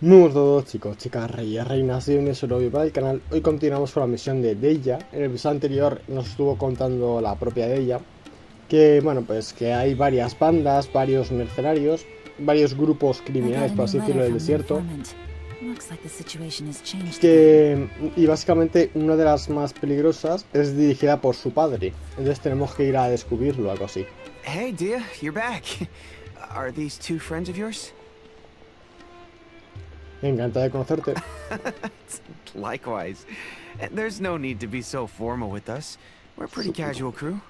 Muy buenas a todos chicos, chicas, reyes, reinas, bienvenidos a un nuevo vídeo para el canal. Hoy continuamos con la misión de Dehya. En el episodio anterior nos estuvo contando la propia Dehya que, bueno, pues que hay varias bandas, varios mercenarios, varios grupos criminales, por así decirlo, del desierto. Y básicamente una de las más peligrosas es dirigida por su padre. Entonces tenemos que ir a descubrirlo, algo así. Hey, Dehya, you're back. Are these two friends of yours? Me encanta de conocerte. Likewise. There's no need to be so formal with us. We're a pretty casual crew.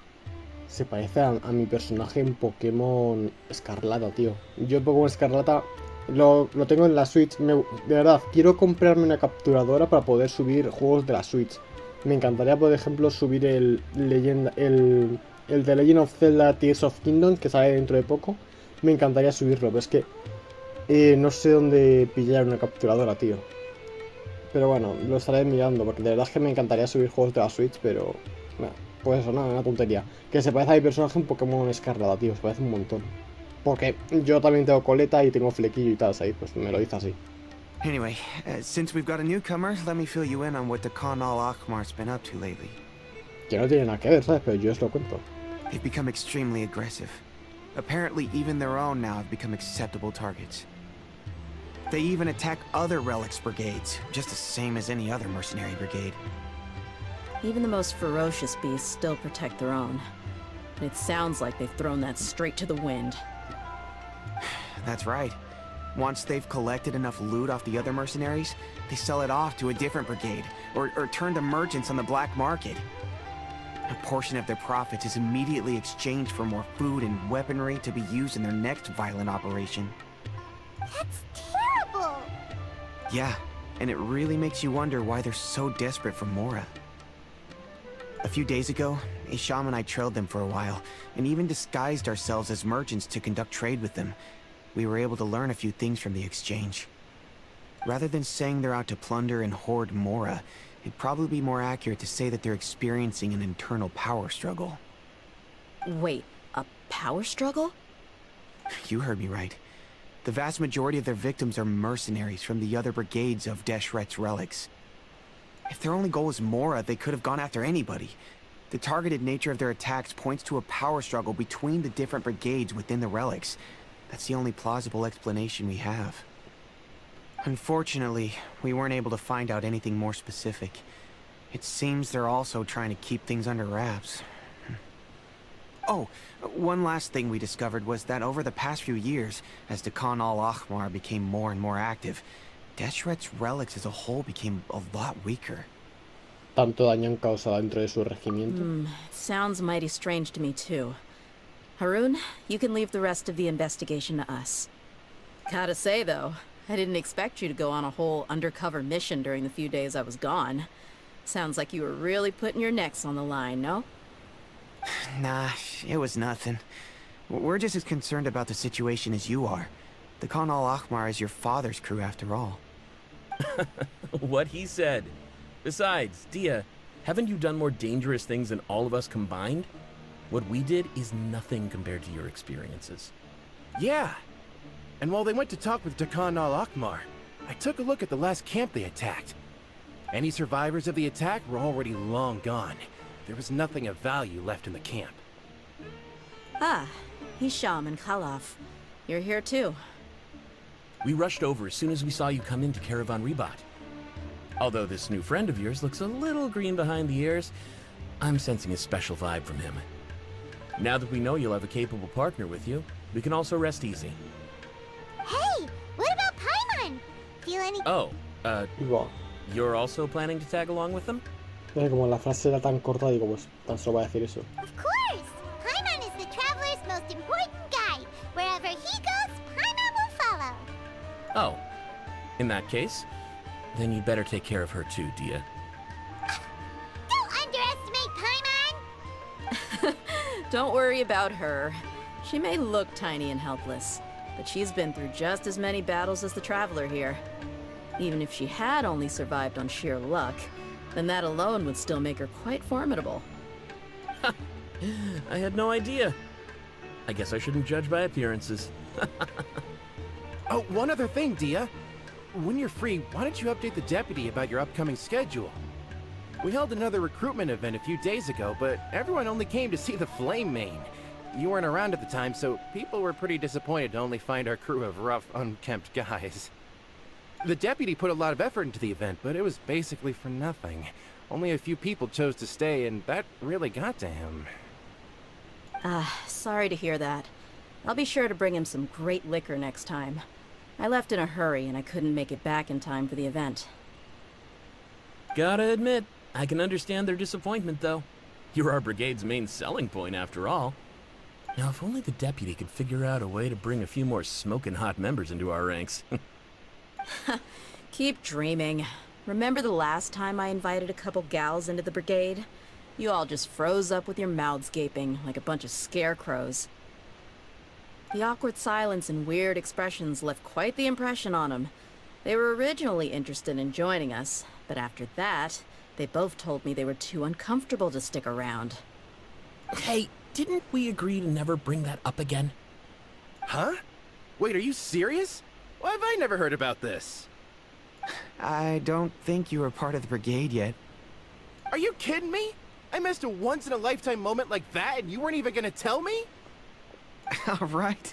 Se parece a mi personaje en Pokémon Escarlata, tío. Yo en Pokémon Escarlata lo tengo en la Switch. De verdad, quiero comprarme una capturadora para poder subir juegos de la Switch. Me encantaría, por ejemplo, subir el The Legend of Zelda Tears of Kingdom, que sale dentro de poco. Me encantaría subirlo, pero es que no sé dónde pillar una capturadora, tío. Pero bueno, lo estaré mirando, porque de verdad es que me encantaría subir juegos de la Switch, pero... Bueno, pues eso, nada, una tontería. Que se parece a mi personaje en Pokémon Escarlata, tío, se parece un montón. Porque yo también tengo coleta y tengo flequillo y tal, ahí, pues me lo dice así. Anyway, since we've got a newcomer, let me fill you in on what the Khan al-Akhmar's been up to lately. Que no tiene nada que ver, ¿sabes? Pero yo os lo cuento. They've become extremely aggressive. Apparently, even their own now have become acceptable targets. They even attack other relics brigades, just the same as any other mercenary brigade. Even the most ferocious beasts still protect their own. And it sounds like they've thrown that straight to the wind. That's right. Once they've collected enough loot off the other mercenaries, they sell it off to a different brigade, or turn to merchants on the black market. A portion of their profits is immediately exchanged for more food and weaponry to be used in their next violent operation. That's terrible! Yeah, and it really makes you wonder why they're so desperate for Mora. A few days ago, Isham and I trailed them for a while, and even disguised ourselves as merchants to conduct trade with them. We were able to learn a few things from the exchange. Rather than saying they're out to plunder and hoard Mora, it'd probably be more accurate to say that they're experiencing an internal power struggle. Wait, a power struggle? You heard me right. The vast majority of their victims are mercenaries from the other brigades of Deshret's relics. If their only goal was Mora, they could have gone after anybody. The targeted nature of their attacks points to a power struggle between the different brigades within the relics. That's the only plausible explanation we have. Unfortunately, we weren't able to find out anything more specific. It seems they're also trying to keep things under wraps. Oh, one last thing we discovered was that over the past few years, as the Khan al-Akhmar became more and more active, Deshret's relics as a whole became a lot weaker. Tanto daño han causado dentro de su regimiento. It sounds mighty strange to me too. Harun, you can leave the rest of the investigation to us. Gotta say though, I didn't expect you to go on a whole undercover mission during the few days I was gone. Sounds like you were really putting your necks on the line, no? Nah, it was nothing. We're just as concerned about the situation as you are. The Khan al-Akhmar is your father's crew after all. What he said. Besides, Dehya, haven't you done more dangerous things than all of us combined? What we did is nothing compared to your experiences. Yeah. And while they went to talk with Khan al-Akhmar, I took a look at the last camp they attacked. Any survivors of the attack were already long gone. There was nothing of value left in the camp. Ah, Hisham and Khalaf. You're here too. We rushed over as soon as we saw you come into Caravan Rebat. Although this new friend of yours looks a little green behind the ears, I'm sensing a special vibe from him. Now that we know you'll have a capable partner with you, we can also rest easy. Hey, what about Paimon? Feel any... Oh, Buah. you're also planning to tag along with them? No sé, como la frase era tan corta, digo, pues tan solo va a decir eso. Of course! Paimon is the traveler's most important guide. Wherever he goes, Paimon will follow. Oh, in that case, then you'd better take care of her too, Dehya. Don't underestimate Paimon! Don't worry about her. She may look tiny and helpless, but she's been through just as many battles as the traveler here. Even if she had only survived on sheer luck, then that alone would still make her quite formidable. I had no idea. I guess I shouldn't judge by appearances. Oh, one other thing, Dehya. when you're free, why don't you update the deputy about your upcoming schedule? We held another recruitment event a few days ago, but everyone only came to see the flame main. You weren't around at the time, so people were pretty disappointed to only find our crew of rough, unkempt guys. The deputy put a lot of effort into the event, but it was basically for nothing. Only a few people chose to stay, and that really got to him. Sorry to hear that. I'll be sure to bring him some great liquor next time. I left in a hurry and I couldn't make it back in time for the event. Gotta admit, I can understand their disappointment, though. You're our brigade's main selling point, after all. Now, if only the deputy could figure out a way to bring a few more smoking hot members into our ranks. Keep dreaming. Remember the last time I invited a couple gals into the brigade? You all just froze up with your mouths gaping like a bunch of scarecrows. The awkward silence and weird expressions left quite the impression on them. They were originally interested in joining us, but after that, they both told me they were too uncomfortable to stick around. Hey, didn't we agree to never bring that up again? Huh? Wait, are you serious? Why have I never heard about this? I don't think you were part of the brigade yet. Are you kidding me? I missed a once-in-a-lifetime moment like that and you weren't even gonna tell me?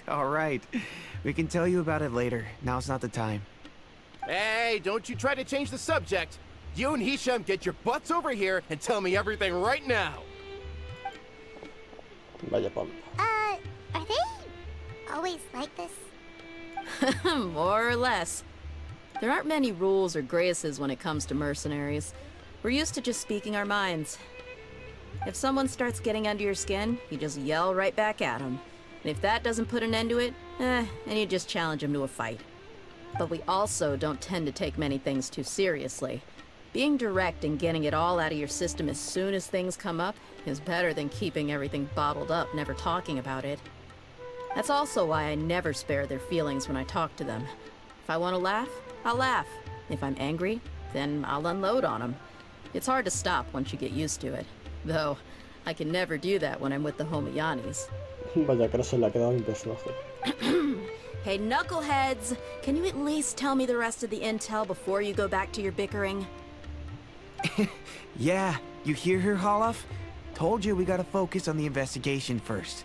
All right. We can tell you about it later. Now's not the time. Hey, don't you try to change the subject. You and Hisham get your butts over here and tell me everything right now. Vaya pampa. Are they always like this? More or less. There aren't many rules or graces when it comes to mercenaries. We're used to just speaking our minds. If someone starts getting under your skin, you just yell right back at them. And if that doesn't put an end to it, then you just challenge them to a fight. But we also don't tend to take many things too seriously. Being direct and getting it all out of your system as soon as things come up is better than keeping everything bottled up, never talking about it. That's also why I never spare their feelings when I talk to them. If I want to laugh, I'll laugh. If I'm angry, then I'll unload on them. It's hard to stop once you get used to it. Though, I can never do that when I'm with the Homiyanis. Vaya que no se le ha quedado mi personaje. Hey, knuckleheads! Can you at least tell me the rest of the intel before you go back to your bickering? Yeah, you hear her, Holloff? Told you we gotta focus on the investigation first.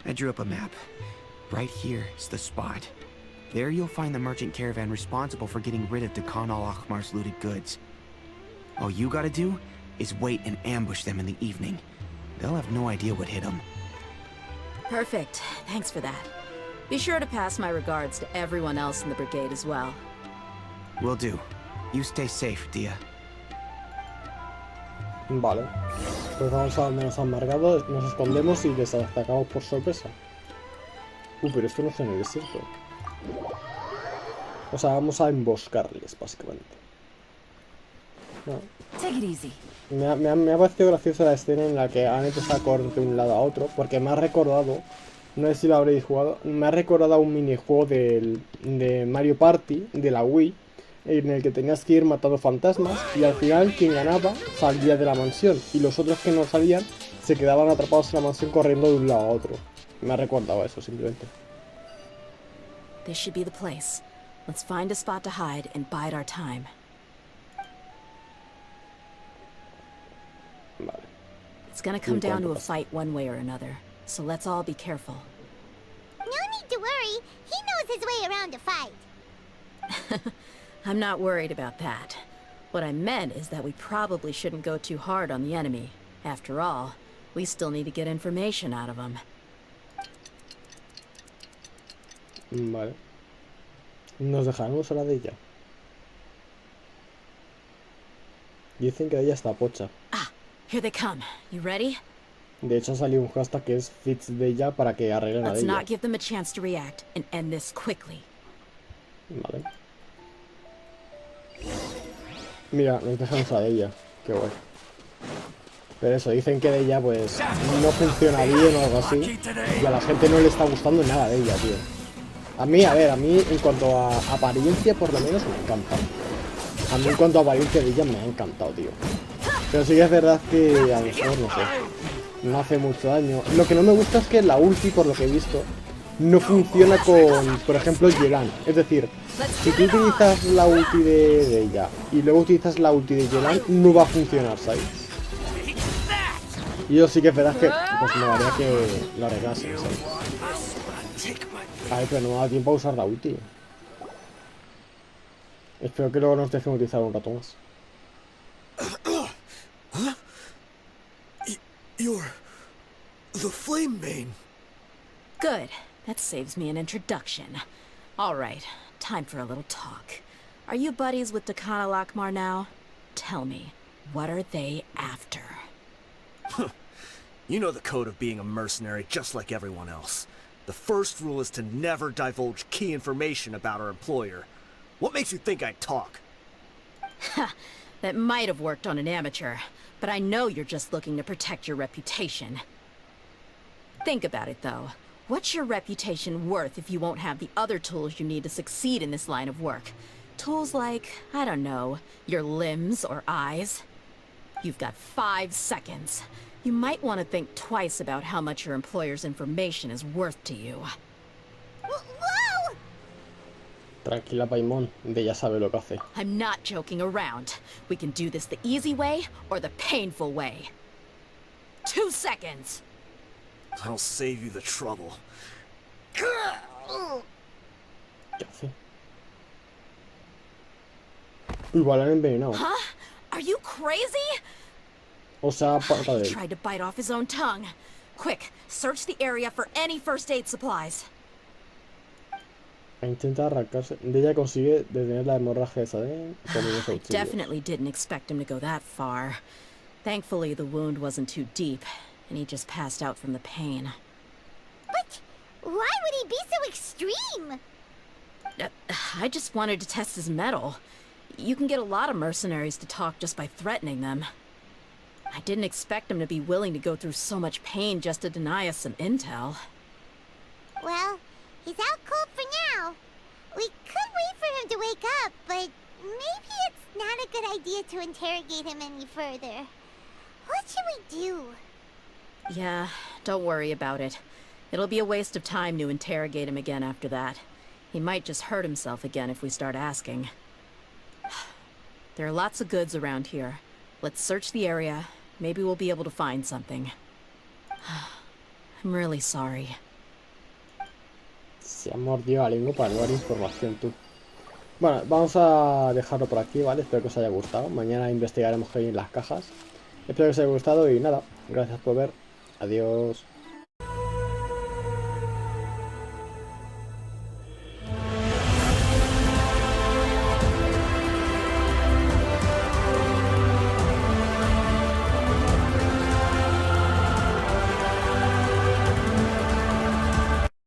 I drew up a map. Right here is the spot. There you'll find the merchant caravan responsible for getting rid of Khan al-Akhmar's looted goods. All you gotta do is wait and ambush them in the evening. They'll have no idea what hit them. Perfect. Thanks for that. Be sure to pass my regards to everyone else in the brigade as well. Will do. You stay safe, Dehya. Vale. Pues vamos a donde nos han marcado, nos escondemos y les atacamos por sorpresa. Pero esto no es en el desierto. O sea, vamos a emboscarles, básicamente. No. Take it easy. Me ha parecido graciosa la escena en la que han empezado a correr de un lado a otro, porque me ha recordado, no sé si lo habréis jugado, me ha recordado a un minijuego de Mario Party, de la Wii, en el que tenías que ir matando fantasmas y al final quien ganaba salía de la mansión y los otros que no salían se quedaban atrapados en la mansión corriendo de un lado a otro. Me ha recordado a eso simplemente. This should be the place. Let's find a spot to hide and bide our time. Vale. It's gonna come down to a fight one way or another, so let's all be careful. No need to worry. He knows his way around a fight. I'm not worried about that. What I meant is that we probably shouldn't go too hard on the enemy. After all, we still need to get information out of them. Vale. Nos dejaremos a la de ella. Dicen que de ella está pocha. Ah, here they come. You ready? De hecho ha salido un hashtag que es Fits de ella para que arreglen a Let's ella. not give them a chance to react and end this quickly. Vale. Mira, nos dejamos a ella. Qué guay. Pero eso, dicen que de ella pues no funciona bien o algo así. Y a la gente no le está gustando nada de ella, tío. A mí en cuanto a apariencia por lo menos me encanta. A mí en cuanto a apariencia de ella me ha encantado, tío. Pero sí que es verdad que a lo mejor, no sé, no hace mucho daño. Lo que no me gusta es que la ulti, por lo que he visto, no funciona con, por ejemplo, Yelan. Es decir, si tú utilizas la ulti de Dehya y luego utilizas la ulti de Yelan, no va a funcionar, ¿sabes? Y yo sí que es verdad que pues me daría que lo arreglasen, ¿sabes? A ver, pero no me da tiempo a usar la ulti. Espero que luego nos dejen utilizar un rato más. You're the Flame Bane. Good. That saves me an introduction. All right, time for a little talk. Are you buddies with Dakana Lakmar now? Tell me, what are they after? You know the code of being a mercenary just like everyone else. The first rule is to never divulge key information about our employer. What makes you think I'd talk? That might have worked on an amateur, but I know you're just looking to protect your reputation. Think about it, though. What's your reputation worth if you won't have the other tools you need to succeed in this line of work? Tools like, I don't know, your limbs or eyes? You've got 5 seconds. You might want to think twice about how much your employer's information is worth to you. Whoa! Tranquila, Paimon. Dehya sabe lo que hace. I'm not joking around. We can do this the easy way or the painful way. 2 seconds! I'll save you the trouble. ¿Qué hace? Igual han envenenado. Huh? Are you crazy? O sea, para de él. Tried to bite off his own tongue. Quick, search the area for any first aid supplies. Intenta arrancarse. Dehya consigue detener la hemorragia esa de comidos I auxilios. definitely didn't expect him to go that far. Thankfully, the wound wasn't too deep, and he just passed out from the pain. But why would he be so extreme? I just wanted to test his mettle. You can get a lot of mercenaries to talk just by threatening them. I didn't expect him to be willing to go through so much pain just to deny us some intel. Well, he's out cold for now. We could wait for him to wake up, but maybe it's not a good idea to interrogate him any further. What should we do? Yeah, don't worry about it. It'll be a waste of time to interrogate him again after that. He might just hurt himself again if we start asking. There are lots of goods around here. Let's search the area. Maybe we'll be able to find something. I'm really sorry. Se ha mordido la lengua para no dar información, tú. Bueno, vamos a dejarlo por aquí, ¿vale? Espero que os haya gustado. Mañana investigaremos qué hay en las cajas. Espero que os haya gustado y nada, gracias por ver. Adiós.